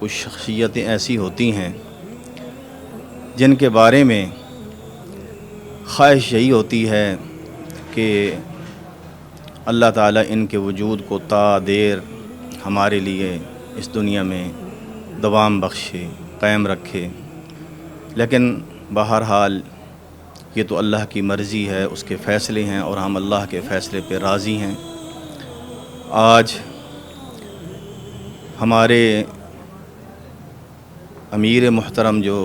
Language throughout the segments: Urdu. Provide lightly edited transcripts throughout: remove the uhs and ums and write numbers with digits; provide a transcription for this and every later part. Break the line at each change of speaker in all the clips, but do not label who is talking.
کچھ شخصیتیں ایسی ہوتی ہیں جن کے بارے میں خواہش یہی ہوتی ہے کہ اللہ تعالیٰ ان کے وجود کو تا دیر ہمارے لیے اس دنیا میں دوام بخشے، قائم رکھے، لیکن بہرحال یہ تو اللہ کی مرضی ہے، اس کے فیصلے ہیں اور ہم اللہ کے فیصلے پہ راضی ہیں۔ آج ہمارے امیر محترم جو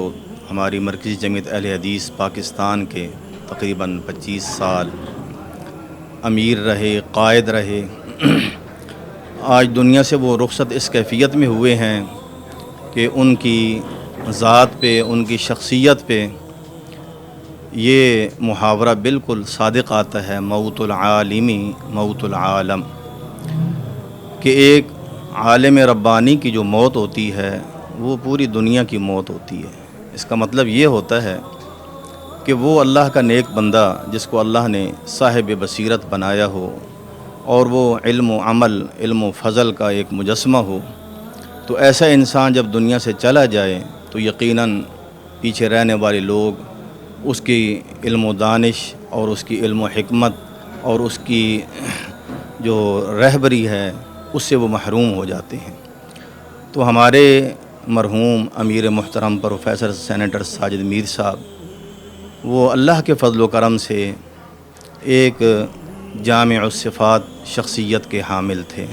ہماری مرکزی جمعیت اہل حدیث پاکستان کے تقریباً 25 سال امیر رہے، قائد رہے، آج دنیا سے وہ رخصت اس کیفیت میں ہوئے ہیں کہ ان کی ذات پہ، ان کی شخصیت پہ یہ محاورہ بالکل صادق آتا ہے، موت العالمی موت العالم، کہ ایک عالم ربانی کی جو موت ہوتی ہے وہ پوری دنیا کی موت ہوتی ہے۔ اس کا مطلب یہ ہوتا ہے کہ وہ اللہ کا نیک بندہ جس کو اللہ نے صاحب بصیرت بنایا ہو اور وہ علم و عمل، علم و فضل کا ایک مجسمہ ہو، تو ایسا انسان جب دنیا سے چلا جائے تو یقیناً پیچھے رہنے والے لوگ اس کی علم و دانش اور اس کی علم و حکمت اور اس کی جو رہبری ہے اس سے وہ محروم ہو جاتے ہیں۔ تو ہمارے مرحوم امیر محترم پروفیسر سینیٹر ساجد میر صاحب وہ اللہ کے فضل و کرم سے ایک جامع الصفات شخصیت کے حامل تھے،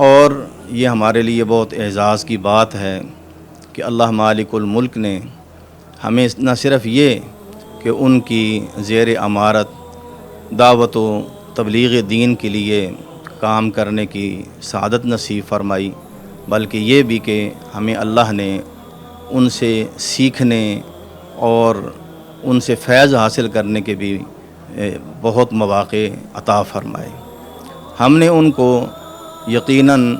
اور یہ ہمارے لیے بہت اعزاز کی بات ہے کہ اللہ مالک الملک نے ہمیں نہ صرف یہ کہ ان کی زیر امارت دعوت و تبلیغ دین کے لیے کام کرنے کی سعادت نصیب فرمائی، بلکہ یہ بھی کہ ہمیں اللہ نے ان سے سیکھنے اور ان سے فیض حاصل کرنے کے بھی بہت مواقع عطا فرمائے۔ ہم نے ان کو یقیناً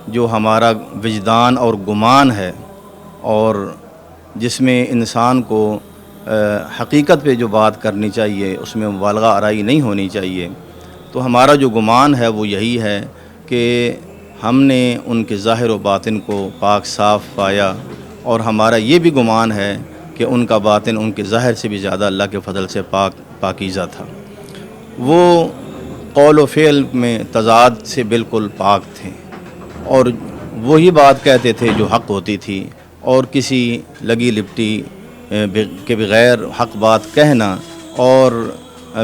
جو ہمارا وجدان اور گمان ہے اور جس میں انسان کو حقیقت پہ جو بات کرنی چاہیے اس میں مبالغہ آرائی نہیں ہونی چاہیے، تو ہمارا جو گمان ہے وہ یہی ہے کہ ہم نے ان کے ظاہر و باطن کو پاک صاف پایا، اور ہمارا یہ بھی گمان ہے کہ ان کا باطن ان کے ظاہر سے بھی زیادہ اللہ کے فضل سے پاکیزہ تھا۔ وہ قول و فعل میں تضاد سے بالکل پاک تھے اور وہی بات کہتے تھے جو حق ہوتی تھی، اور کسی لگی لپٹی کے بغیر حق بات کہنا اور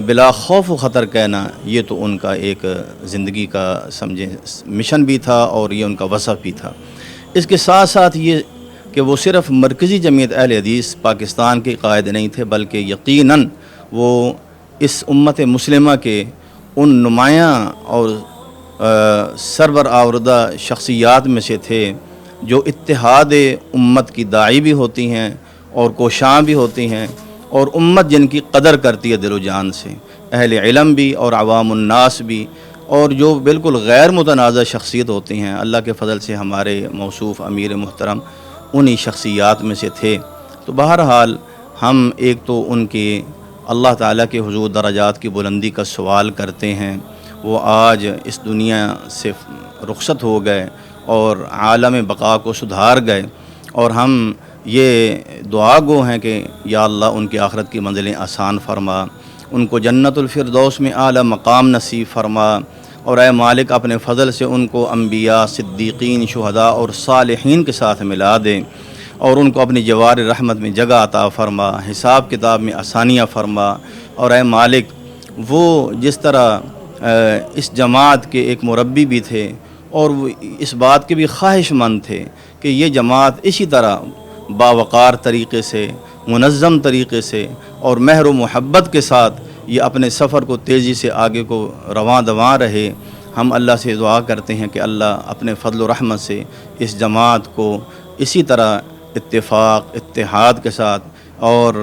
بلا خوف و خطر کہنا، یہ تو ان کا ایک زندگی کا سمجھیں مشن بھی تھا اور یہ ان کا وصف بھی تھا۔ اس کے ساتھ ساتھ یہ کہ وہ صرف مرکزی جمعیت اہل حدیث پاکستان کے قائد نہیں تھے، بلکہ یقیناً وہ اس امت مسلمہ کے ان نمایاں اور سربر آوردہ شخصیات میں سے تھے جو اتحاد امت کی داعی بھی ہوتی ہیں اور کوشاں بھی ہوتی ہیں، اور امت جن کی قدر کرتی ہے دل و جان سے، اہل علم بھی اور عوام الناس بھی، اور جو بالکل غیر متنازع شخصیت ہوتی ہیں۔ اللہ کے فضل سے ہمارے موصوف امیر محترم انہی شخصیات میں سے تھے۔ تو بہرحال ہم ایک تو ان کی اللہ تعالیٰ کے حضور درجات کی بلندی کا سوال کرتے ہیں، وہ آج اس دنیا سے رخصت ہو گئے اور عالم بقا کو سدھار گئے، اور ہم یہ دعا گو ہیں کہ یا اللہ ان کی آخرت کی منزلیں آسان فرما، ان کو جنت الفردوس میں اعلیٰ مقام نصیب فرما، اور اے مالک اپنے فضل سے ان کو انبیاء، صدیقین، شہداء اور صالحین کے ساتھ ملا دیں، اور ان کو اپنی جوار رحمت میں جگہ عطا فرما، حساب کتاب میں آسانیاں فرما، اور اے مالک وہ جس طرح اس جماعت کے ایک مربی بھی تھے اور وہ اس بات کے بھی خواہش مند تھے کہ یہ جماعت اسی طرح باوقار طریقے سے، منظم طریقے سے اور مہر و محبت کے ساتھ یہ اپنے سفر کو تیزی سے آگے کو رواں دواں رہے۔ ہم اللہ سے دعا کرتے ہیں کہ اللہ اپنے فضل و رحمت سے اس جماعت کو اسی طرح اتفاق، اتحاد کے ساتھ اور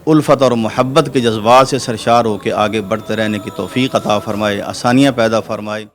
الفت اور محبت کے جذبات سے سرشار ہو کے آگے بڑھتے رہنے کی توفیق عطا فرمائے، آسانیاں پیدا فرمائے۔